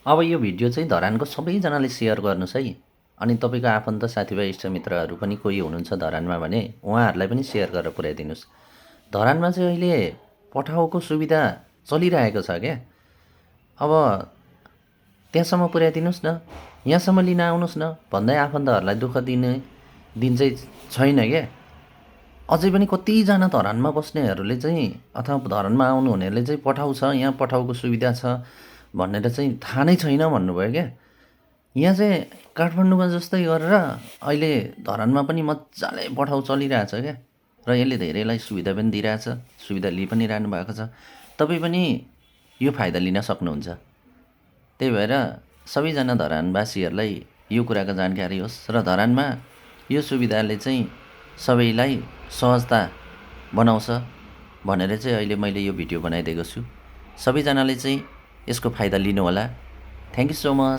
अब यो भिडियो चाहिँ धरानको सबैजनाले सेयर गर्नुहोस् है। अनि तपाईँको आफन्त साथीभाइ इष्टमित्रहरू पनि कोही हुनुहुन्छ धरानमा भने उहाँहरूलाई पनि सेयर गरेर पुर्याइदिनुहोस्। धरानमा चाहिँ अहिले पठाउको सुविधा चलिरहेको छ क्या। अब त्यहाँसम्म पुर्याइदिनुहोस् न, यहाँसम्म लिन आउनुहोस् न भन्दै आफन्तहरूलाई दुःख दिने दिन चाहिँ छैन क्या। अझै पनि कतिजना धरानमा बस्नेहरूले चाहिँ अथवा धरानमा आउनुहुनेहरूले चाहिँ पठाउ छ, यहाँ पठाउको सुविधा छ भनेर चाहिँ थाहा नै छैन भन्नुभयो क्या। यहाँ चाहिँ काठमाडौँमा जस्तै गरेर अहिले धरानमा पनि मजाले पठाउ चलिरहेछ क्या। र यसले धेरैलाई सुविधा पनि दिइरहेछ, सुविधा लिइ पनि रहनु भएको छ। तपाईँ पनि यो फाइदा लिन सक्नुहुन्छ। त्यही भएर सबैजना धरानवासीहरूलाई यो कुराको जानकारी होस् र धरानमा यो सुविधाले चाहिँ सबैलाई सहजता बनाउँछ भनेर चाहिँ अहिले मैले यो भिडियो बनाइदिएको छु। सबैजनाले चाहिँ यसको फाइदा लिनुहोला। Thank you so much.